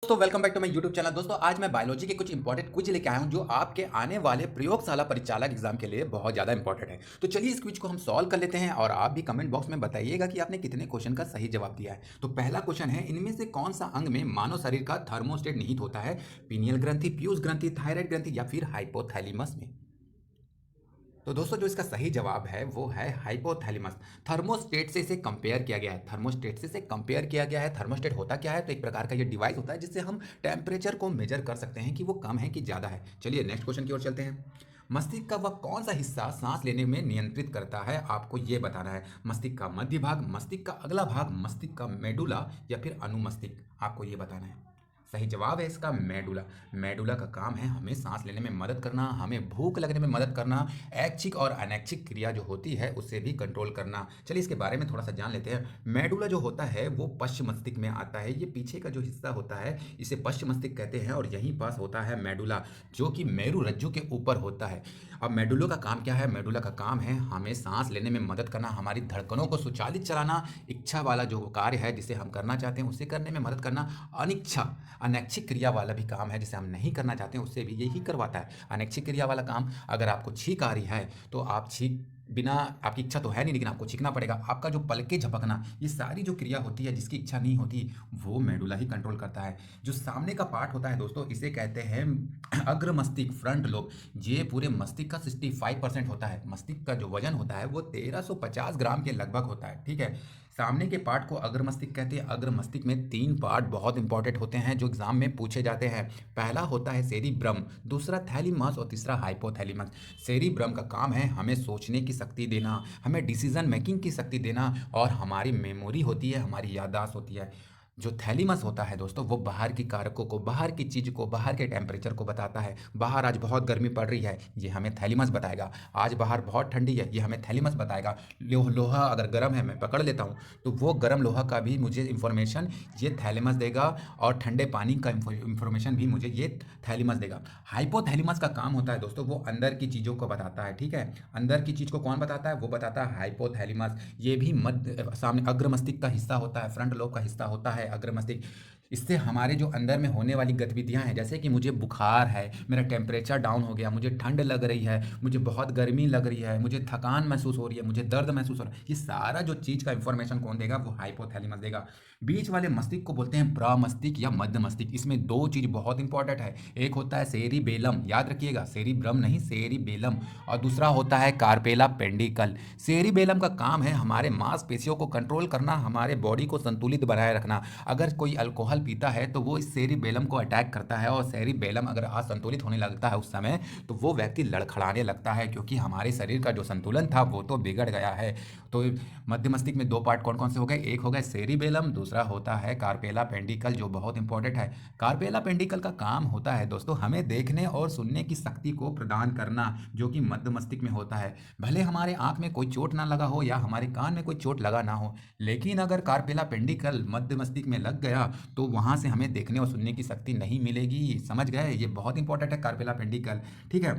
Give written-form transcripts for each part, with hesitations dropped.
दोस्तों welcome back to my YouTube channel. दोस्तों आज मैं बायोलॉजी के कुछ इंपॉर्टेंट क्विज लेके आया हूं जो आपके आने वाले प्रयोगशाला परिचालक एग्जाम के लिए बहुत ज़्यादा इंपॉर्टेंट है। तो चलिए इस क्विज को हम सॉल्व कर लेते हैं और आप भी कमेंट बॉक्स में बताइएगा कि आपने कितने क्वेश्चन का सही जवाब दिया है। तो पहला क्वेश्चन है, इनमें से कौन सा अंग में मानव शरीर का थर्मोस्टेट निहित होता है? पीनियल ग्रंथि, पीयूष ग्रंथि, थायराइड ग्रंथि या फिर हाइपोथैलेमस में? तो दोस्तों जो इसका सही जवाब है वो है हाइपोथैलेमस। थर्मोस्टेट से इसे कंपेयर किया गया है, थर्मोस्टेट से इसे कंपेयर किया गया है। थर्मोस्टेट होता क्या है? तो एक प्रकार का ये डिवाइस होता है जिससे हम टेम्परेचर को मेजर कर सकते हैं कि वो कम है कि ज़्यादा है। चलिए नेक्स्ट क्वेश्चन की ओर चलते हैं। मस्तिष्क का वह कौन सा हिस्सा सांस लेने में नियंत्रित करता है? आपको ये बताना है। मस्तिष्क का मध्य भाग, मस्तिष्क का अगला भाग, मस्तिष्क का मेडुला या फिर अनुमस्तिष्क? आपको ये बताना है। सही जवाब है इसका मेडुला। मेडुला का काम है हमें सांस लेने में मदद करना, हमें भूख लगने में मदद करना, ऐच्छिक और अनैच्छिक क्रिया जो होती है उससे भी कंट्रोल करना। चलिए इसके बारे में थोड़ा सा जान लेते हैं। मेडुला जो होता है वो पश्च मस्तिष्क में आता है। ये पीछे का जो हिस्सा होता है इसे पश्च मस्तिष्क कहते हैं और यहीं पास होता है मेडुला जो कि मेरु रज्जु के ऊपर होता है। अब मेडुला का काम क्या है? मेडुला का काम है हमें सांस लेने में मदद करना, हमारी धड़कनों को सुचालित चलाना, इच्छा वाला जो कार्य है जिसे हम करना चाहते हैं उसे करने में मदद करना, अनिच्छा अनैच्छिक क्रिया वाला भी काम है जिसे हम नहीं करना चाहते हैं उससे भी यही करवाता है। अनैच्छिक क्रिया वाला काम, अगर आपको छींक आ रही है तो आप छींक बिना, आपकी इच्छा तो है नहीं लेकिन आपको छींकना पड़ेगा। आपका जो पलके झपकना, ये सारी जो क्रिया होती है जिसकी इच्छा नहीं होती वो मेडुला ही कंट्रोल करता है। जो सामने का पार्ट होता है दोस्तों इसे कहते हैं अग्र मस्तिष्क, फ्रंट लोब। ये पूरे मस्तिष्क का 65% होता है। मस्तिष्क का जो वजन होता है वो 1350 ग्राम के लगभग होता है, ठीक है। सामने के पार्ट को अग्र मस्तिष्क कहते हैं। अग्र मस्तिष्क में 3 पार्ट बहुत इंपॉर्टेंट होते हैं जो एग्जाम में पूछे जाते हैं। पहला होता है सेरिब्रम, दूसरा थैलेमस और तीसरा हाइपोथैलेमस। सेरिब्रम का काम है हमें सोचने की शक्ति देना, हमें डिसीजन मेकिंग की शक्ति देना और हमारी मेमोरी होती है, हमारी याददाश्त होती है। जो थैलेमस होता है दोस्तों वो बाहर की कारकों को, बाहर की चीज़ को, बाहर के टेम्परेचर को बताता है। बाहर आज बहुत गर्मी पड़ रही है, ये हमें थैलेमस बताएगा। आज बाहर बहुत ठंडी है, ये हमें थैलेमस बताएगा। लोहा अगर गर्म है, मैं पकड़ लेता हूँ तो वो गर्म लोहा का भी मुझे इंफॉर्मेशन ये थैलेमस देगा और ठंडे पानी का इंफॉर्मेशन भी मुझे ये थैलेमस देगा। हाइपोथैलेमस का काम होता है दोस्तों वो अंदर की चीज़ों को बताता है, ठीक है। अंदर की चीज़ को कौन बताता है? वो बताता है हाइपोथैलेमस। ये भी मध्य सामने अग्र मस्तिष्क का हिस्सा होता है, फ्रंट लोब का हिस्सा होता है अग्र मस्तिष्क। इससे हमारे जो अंदर में होने वाली गतिविधियां हैं, जैसे कि मुझे बुखार है, मेरा टेम्परेचर डाउन हो गया, मुझे ठंड लग रही है, मुझे बहुत गर्मी लग रही है, मुझे थकान महसूस हो रही है, मुझे दर्द महसूस हो रहा है, ये सारा जो चीज़ का इंफॉर्मेशन कौन देगा? वो हाइपोथैलेमस देगा। बीच वाले मस्तिष्क को बोलते हैं प्रमस्तिष्क या मध्य मस्तिष्क। इसमें 2 चीज़ बहुत इंपॉर्टेंट है। एक होता है सेरिबेलम, याद रखिएगा, सेरिब्रम नहीं सेरिबेलम। और दूसरा होता है कार्पेला पेंडिकल। सेरिबेलम का काम है हमारे मांसपेशियों को कंट्रोल करना, हमारे बॉडी को संतुलित बनाए रखना। अगर कोई अल्कोहल पीता है तो वो इस सेरिबेलम को अटैक करता है और सेरिबेलम अगर असंतुलित होने लगता है उस समय तो वो व्यक्ति लड़खड़ाने लगता है, क्योंकि हमारे शरीर का जो संतुलन था वो तो बिगड़ गया है। तो मध्य मस्तिष्क में 2 पार्ट कौन कौन से हो गए? एक हो गए सेरिबेलम, दूसरा होता है कार्पेला पेंडिकल जो बहुत इंपॉर्टेंट है। कार्पेला पेंडिकल का काम होता है दोस्तों हमें देखने और सुनने की शक्ति को प्रदान करना, जो कि मध्य मस्तिष्क में होता है। भले हमारे आंख में कोई चोट ना लगा हो या हमारे कान में कोई चोट लगा ना हो, लेकिन अगर कार्पेला पेंडिकल मध्य मस्तिष्क में लग गया तो वहां से हमें देखने और सुनने की शक्ति नहीं मिलेगी। समझ गए? ये बहुत इंपॉर्टेंट है कार्पेला पेंडिकल, ठीक है।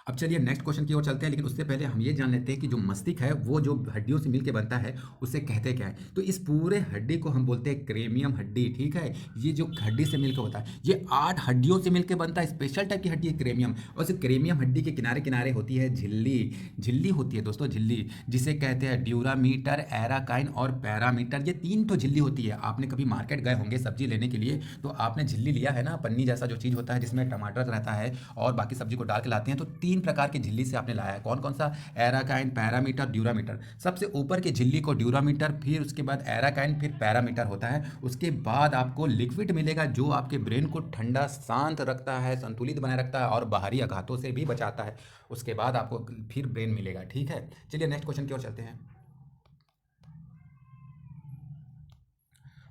अब चलिए नेक्स्ट क्वेश्चन की ओर चलते हैं, लेकिन उससे पहले हम ये जान लेते हैं कि जो मस्तिष्क है वो जो हड्डियों से मिलकर बनता है उसे कहते क्या है। तो इस पूरे हड्डी को हम बोलते हैं क्रेमियम हड्डी, ठीक है। ये जो हड्डी से मिलकर होता है ये 8 हड्डियों से मिलकर बनता है। स्पेशल टाइप की हड्डी है क्रेमियम। और इस क्रेमियम हड्डी के किनारे किनारे होती है झिल्ली। झिल्ली होती है दोस्तों, झिल्ली, जिसे कहते हैं ड्यूरामीटर, एराकाइन और पैरामीटर। ये 3 तो झिल्ली होती है। आपने कभी मार्केट गए होंगे सब्जी लेने के लिए तो आपने झिल्ली लिया है ना, पन्नी जैसा जो चीज़ होता है जिसमें टमाटर रहता है और बाकी सब्जी को डाल के लाते हैं। तो 3 प्रकार की झिल्ली से आपने लाया है। कौन कौन सा? एराकाइन, पैरामीटर, ड्यूरामीटर। सबसे ऊपर की झिल्ली को ड्यूरामीटर, फिर उसके बाद एराकाइन, फिर पैरामीटर होता है। उसके बाद आपको लिक्विड मिलेगा जो आपके ब्रेन को ठंडा शांत रखता है, संतुलित बनाए रखता है और बाहरी आघातों से भी बचाता है। उसके बाद आपको फिर ब्रेन मिलेगा, ठीक है। चलिए नेक्स्ट क्वेश्चन की ओर चलते हैं।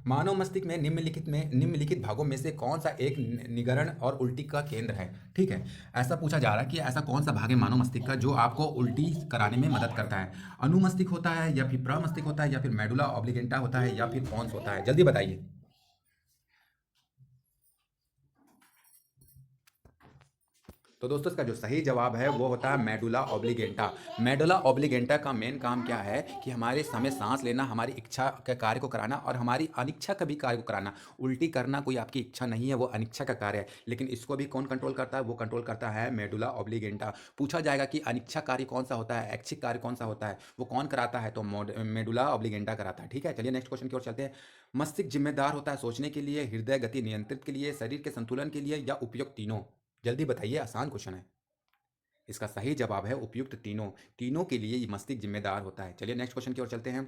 मानव मस्तिष्क में निम्नलिखित भागों में से कौन सा एक निगरण और उल्टी का केंद्र है? ठीक है। ऐसा पूछा जा रहा है कि ऐसा कौन सा भाग है मानव मस्तिष्क का जो आपको उल्टी कराने में मदद करता है? अनुमस्तिष्क होता है या फिर प्रमस्तिष्क होता है या फिर मेडुला ऑब्लिगेंटा होता है या फिर पॉन्स होता है? जल्दी बताइए। तो दोस्तों इसका जो सही जवाब है वो होता है मेडुला ऑब्लिगेंटा। मेडुला ऑब्लिगेंटा का मेन काम क्या है कि हमारे समय सांस लेना, हमारी इच्छा के कार्य को कराना और हमारी अनिच्छा का भी कार्य को कराना। उल्टी करना कोई आपकी इच्छा नहीं है, वो अनिच्छा का कार्य है, लेकिन इसको भी कौन कंट्रोल करता है? वो कंट्रोल करता है मेडुला ऑब्लिगेंटा। पूछा जाएगा कि अनिच्छा कार्य कौन सा होता है, ऐच्छिक कार्य कौन सा होता है, वो कौन कराता है? तो मेडुला ऑब्लिगेंटा कराता है। ठीक है, चलिए नेक्स्ट क्वेश्चन की ओर चलते हैं। मस्तिष्क जिम्मेदार होता है सोचने के लिए, हृदय गति नियंत्रित के लिए, शरीर के संतुलन के लिए, या उपयुक्त तीनों? जल्दी बताइए, आसान क्वेश्चन है। इसका सही जवाब है उपयुक्त तीनों। तीनों के लिए ये मस्तिष्क जिम्मेदार होता है। चलिए नेक्स्ट क्वेश्चन की ओर चलते हैं।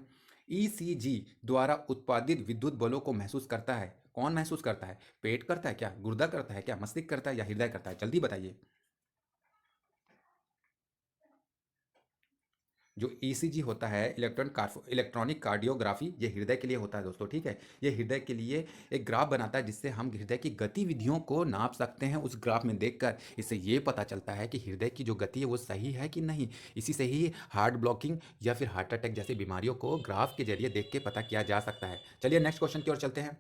ईसीजी द्वारा उत्पादित विद्युत बलों को महसूस करता है, कौन महसूस करता है? पेट करता है क्या, गुर्दा करता है क्या, मस्तिष्क करता है या हृदय करता है? जल्दी बताइए। जो ईसीजी होता है, इलेक्ट्रॉनिक कार्डियोग्राफी, ये हृदय के लिए होता है दोस्तों। ठीक है, ये हृदय के लिए एक ग्राफ बनाता है जिससे हम हृदय की गतिविधियों को नाप सकते हैं। उस ग्राफ में देखकर इससे ये पता चलता है कि हृदय की जो गति है वो सही है कि नहीं। इसी से ही हार्ट ब्लॉकिंग या फिर हार्ट अटैक जैसी बीमारियों को ग्राफ के जरिए देख के पता किया जा सकता है। चलिए नेक्स्ट क्वेश्चन की ओर चलते हैं।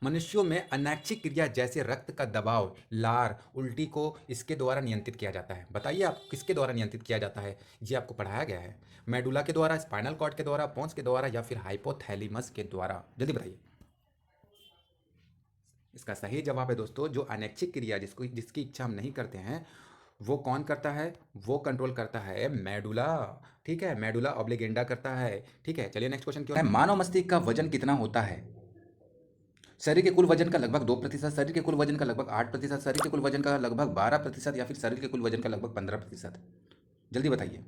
मनुष्यों में अनैच्छिक क्रिया जैसे रक्त का दबाव, लार, उल्टी को इसके द्वारा नियंत्रित किया जाता है। बताइए आप, किसके द्वारा नियंत्रित किया जाता है? ये आपको पढ़ाया गया है। मेडुला के द्वारा, स्पाइनल कॉर्ड के द्वारा, पोन्स के द्वारा, या फिर हाइपोथैलेमस के द्वारा? जल्दी बताइए। इसका सही जवाब है दोस्तों, जो अनैच्छिक क्रिया जिसकी इच्छा हम नहीं करते हैं, वो कौन करता है? वो कंट्रोल करता है मेडुला। ठीक है, मेडुला ऑब्लिगेंडा करता है। ठीक है, चलिए नेक्स्ट क्वेश्चन क्यों है। मानव मस्तिष्क का वजन कितना होता है? शरीर के कुल वजन का लगभग 2%, शरीर के कुल वजन का लगभग 8%, शरीर के कुल वजन का लगभग 12%, या फिर शरीर के कुल वजन का लगभग 15%? जल्दी बताइए।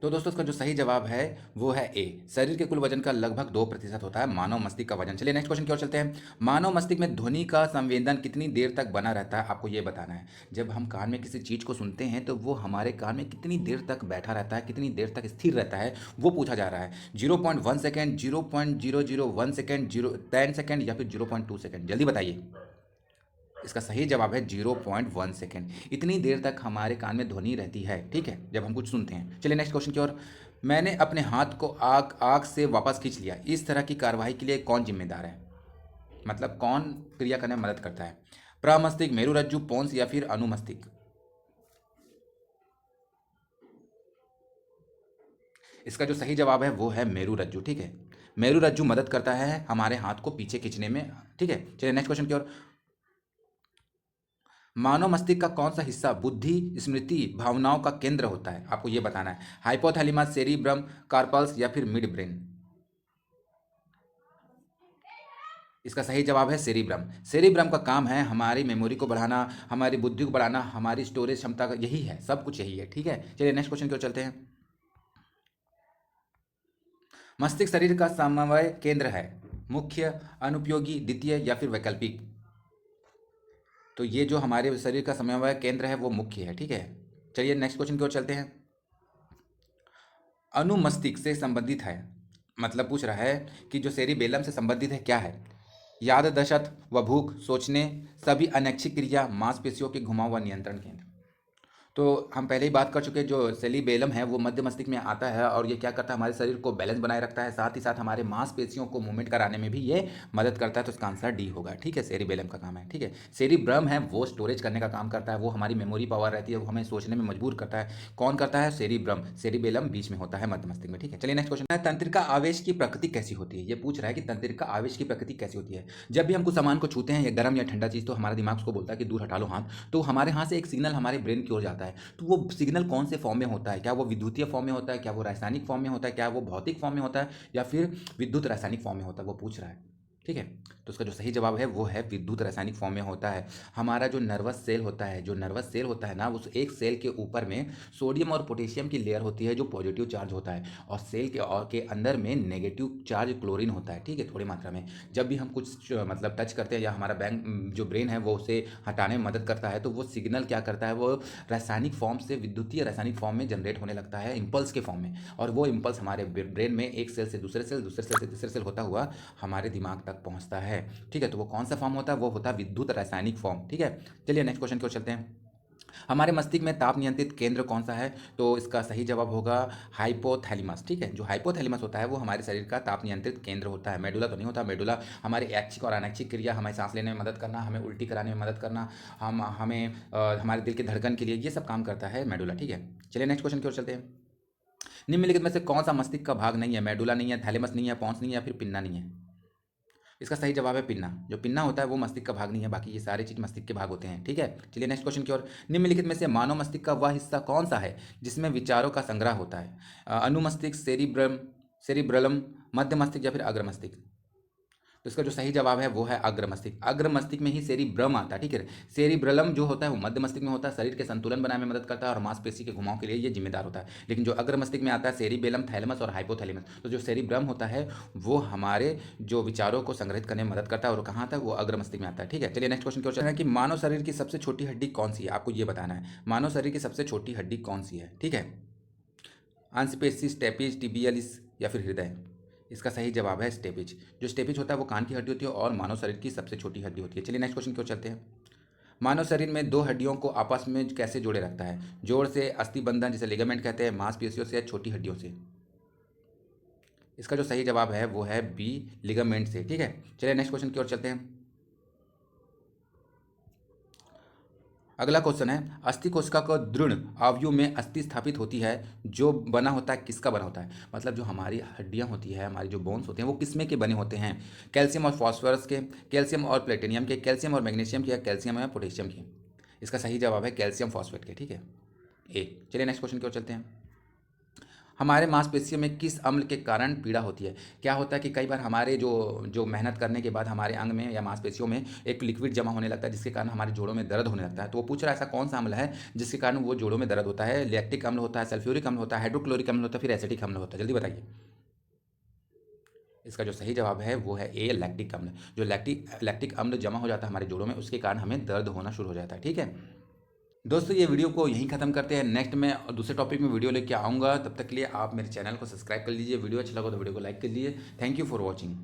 तो दोस्तों इसका जो सही जवाब है वो है ए, शरीर के कुल वजन का लगभग 2% होता है मानव मस्तिष्क का वजन। चलिए नेक्स्ट क्वेश्चन की ओर चलते हैं। मानव मस्तिष्क में ध्वनि का संवेदन कितनी देर तक बना रहता है? आपको ये बताना है। जब हम कान में किसी चीज़ को सुनते हैं तो वो हमारे कान में कितनी देर तक बैठा रहता है, कितनी देर तक स्थिर रहता है, वो पूछा जा रहा है। 0.1 सेकेंड, 0.001 सेकेंड, 10 सेकेंड, या फिर 0.2 सेकेंड? जल्दी बताइए। इसका सही जवाब है 0.1 सेकेंड। इतनी देर तक हमारे कान में ध्वनि रहती है, ठीक है, जब हम कुछ सुनते हैं। चलिए नेक्स्ट क्वेश्चन की ओर। मैंने अपने हाथ को आग आग से वापस खींच लिया, इस तरह की कार्रवाई के लिए कौन जिम्मेदार है? मतलब कौन क्रिया करने में मदद करता है? प्रमस्तिष्क, मेरुरज्जु, पोन्स, या फिर अनुमस्तिष्क? इसका जो सही जवाब है वो है मेरुरज्जु। ठीक है, मेरुरज्जु मदद करता है हमारे हाथ को पीछे खींचने में। ठीक है, चलिए नेक्स्ट क्वेश्चन की ओर। मानव मस्तिष्क का कौन सा हिस्सा बुद्धि, स्मृति, भावनाओं का केंद्र होता है? आपको यह बताना है। हाइपोथैलेमस, सेरिब्रम, कार्पल्स, या फिर मिड ब्रेन? इसका सही जवाब है सेरिब्रम। सेरिब्रम का काम है हमारी मेमोरी को बढ़ाना, हमारी बुद्धि को बढ़ाना, हमारी स्टोरेज क्षमता का, यही है, सब कुछ यही है। ठीक है, चलिए नेक्स्ट क्वेश्चन की ओर चलते हैं। मस्तिष्क शरीर का समन्वय केंद्र है, मुख्य, अनुपयोगी, द्वितीय, या फिर वैकल्पिक? तो ये जो हमारे शरीर का समन्वय केंद्र है वो मुख्य है। ठीक है, चलिए नेक्स्ट क्वेश्चन की ओर चलते हैं। अनुमस्तिष्क से संबंधित है, मतलब पूछ रहा है कि जो सेरिबेलम से संबंधित है क्या है? याददशत व भूख, सोचने, सभी अनैच्छिक क्रिया, मांसपेशियों के घुमाव व नियंत्रण केंद्र? तो हम पहले ही बात कर चुके हैं, जो सेरिबेलम है वो मध्य मस्तिष्क में आता है और ये क्या करता है, हमारे शरीर को बैलेंस बनाए रखता है, साथ ही साथ हमारे मांसपेशियों को मूवमेंट कराने में भी ये मदद करता है। तो इसका आंसर डी होगा। ठीक है, सेरिबेलम का काम है। ठीक है, सेरिब्रम है वो स्टोरेज करने का काम करता है, वो हमारी मेमोरी पावर रहती है, वो हमें सोचने में मजबूर करता है। कौन करता है? सेरिब्रम। सेरिबेलम बीच में होता है मध्य मस्तिष्क में। ठीक है, चलिए नेक्स्ट क्वेश्चन है, तंत्रिका आवेश की प्रकृति कैसी होती है? ये पूछ रहा है कि तंत्रिका आवेश की प्रकृति कैसी होती है। जब भी हम कुछ सामान को छूते हैं, या गर्म या ठंडा चीज़, तो हमारा दिमाग उसको बोलता है कि दूर हटा लो हाथ, तो हमारे हाथ से एक सिग्नल हमारे ब्रेन की ओर जाता है। तो वो सिग्नल कौन से फॉर्म में होता है? क्या वो विद्युतीय फॉर्म में होता है, क्या वो रासायनिक फॉर्म में होता है, क्या वो भौतिक फॉर्म में होता है, या फिर विद्युत रासायनिक फॉर्म में होता है? वो पूछ रहा है। ठीक है, तो उसका जो सही जवाब है वो है विद्युत रासायनिक फॉर्म में होता है। हमारा जो नर्वस सेल होता है, जो नर्वस सेल होता है ना, उस एक सेल के ऊपर में सोडियम और पोटेशियम की लेयर होती है जो पॉजिटिव चार्ज होता है, और सेल के अंदर में नेगेटिव चार्ज क्लोरीन होता है। ठीक है, थोड़ी मात्रा में। जब भी हम कुछ मतलब टच करते हैं, या हमारा जो ब्रेन है वो उसे हटाने में मदद करता है, तो वो सिग्नल क्या करता है, वो रासायनिक फॉर्म से विद्युतीय रासायनिक फॉर्म में जनरेट होने लगता है, इम्पल्स के फॉर्म में। और वो इम्पल्स हमारे ब्रेन में एक सेल से दूसरे सेल, दूसरे सेल से तीसरे सेल होता हुआ हमारे दिमाग तक पहुंचता है। ठीक है, तो वो कौन सा फॉर्म होता है? वो होता है विद्युत रासायनिक फॉर्म। ठीक है, चलिए नेक्स्ट क्वेश्चन की ओर चलते हैं। हमारे मस्तिष्क में ताप नियंत्रित केंद्र कौन सा है? तो इसका सही जवाब होगा हाइपोथैलेमस। ठीक है, जो हाइपोथैलेमस होता है वो हमारे शरीर का ताप नियंत्रित केंद्र होता है। मेडुला तो नहीं होता। मेडुला हमारे ऐच्छिक और अनैच्छिक क्रिया, हमें सांस लेने में मदद करना, हमें उल्टी कराने में मदद करना, हमारे दिल की धड़कन के लिए, ये सब काम करता है मेडुला। ठीक है, चलिए नेक्स्ट क्वेश्चन की ओर चलते हैं। निम्नलिखित में से कौन सा मस्तिष्क का भाग नहीं है? मेडुला नहीं है, थैलेमस नहीं है, पोंस नहीं है, या फिर पिन्ना नहीं है? इसका सही जवाब है पिन्ना। जो पिन्ना होता है वो मस्तिष्क का भाग नहीं है, बाकी ये सारे चीज मस्तिष्क के भाग होते हैं। ठीक है, चलिए नेक्स्ट क्वेश्चन की ओर। निम्नलिखित में से मानव मस्तिष्क का वह हिस्सा कौन सा है जिसमें विचारों का संग्रह होता है? अनुमस्तिष्क, सेरिब्रलम, मध्य मस्तिष्क, या फिर अग्र मस्तिष्क? तो इसका जो सही जवाब है वो है अग्र मस्तिष्क। अग्र मस्तिष्क में ही सेरिब्रम आता है। ठीक है, सेरिब्रलम जो होता है वो मध्य मस्तिष्क में होता है, शरीर के संतुलन बनाने में मदद करता है और मांसपेशी के घुमाव के लिए ये जिम्मेदार होता है। लेकिन जो अग्र मस्तिष्क में आता है सेरिबेलम, थैलेमस और हाइपोथैलेमस। तो जो सेरिब्रम होता है वो हमारे जो विचारों को संग्रहित करने में मदद करता है और कहाँ आता है? वो अग्र मस्तिष्क में आता है। ठीक है, चलिए नेक्स्ट क्वेश्चन की ओर चलते हैं कि मानव शरीर की सबसे छोटी हड्डी कौन सी है? आपको ये बताना है मानव शरीर की सबसे छोटी हड्डी कौन सी है। ठीक है, अंशपेशी, स्टेपिज, टिबियलिस, या फिर हृदय? इसका सही जवाब है स्टेपिज। जो स्टेपिज होता है वो कान की हड्डी होती है और मानव शरीर की सबसे छोटी हड्डी होती है। चलिए नेक्स्ट क्वेश्चन की ओर चलते हैं। मानव शरीर में दो हड्डियों को आपस में कैसे जोड़े रखता है? जोड़ से, अस्थि बंधन जिसे लिगामेंट कहते हैं, मांसपेशियों से, या छोटी हड्डियों से? इसका जो सही जवाब है वो है बी, लिगामेंट से। ठीक है, चलिए नेक्स्ट क्वेश्चन की ओर चलते हैं। अगला क्वेश्चन है अस्थि कोशिका को दृढ़ अवयव में अस्थि स्थापित होती है जो बना होता है किसका बना होता है? मतलब जो हमारी हड्डियां होती है, हमारी जो बोन्स होते हैं वो किसमें के बने होते हैं? कैल्शियम और फास्फोरस के, कैल्शियम और प्लेटिनियम के, कैल्शियम और मैग्नीशियम के, या कैल्शियम और पोटेशियम के? इसका सही जवाब है कैल्शियम फॉस्फेट के। ठीक है, ए। चलिए नेक्स्ट क्वेश्चन की ओर चलते हैं। हमारे मांसपेशियों में किस अम्ल के कारण पीड़ा होती है? क्या होता है कि कई बार हमारे जो जो मेहनत करने के बाद हमारे अंग में या मांसपेशियों में एक लिक्विड जमा होने लगता है जिसके कारण हमारे जोड़ों में दर्द होने लगता है। तो वो पूछ रहा है ऐसा कौन सा अम्ल है जिसके कारण वो जोड़ों में दर्द होता है? लैक्टिक अम्ल होता है, सल्फ्यूरिक अम्ल होता है, हाइड्रोक्लोरिक अम्ल होता है, फिर एसिटिक अम्ल होता है? जल्दी बताइए। इसका जो सही जवाब है वो है ए, लैक्टिक अम्ल। जो लैक्टिक अम्ल जमा हो जाता है हमारे जोड़ों में उसके कारण हमें दर्द होना शुरू हो जाता है। ठीक है दोस्तों, ये वीडियो को यहीं खत्म करते हैं। नेक्स्ट में दूसरे टॉपिक में वीडियो लेके आऊँगा। तब तक के लिए आप मेरे चैनल को सब्सक्राइब कर लीजिए। वीडियो अच्छा लगा तो वीडियो को लाइक कर लीजिए। Thank you for watching.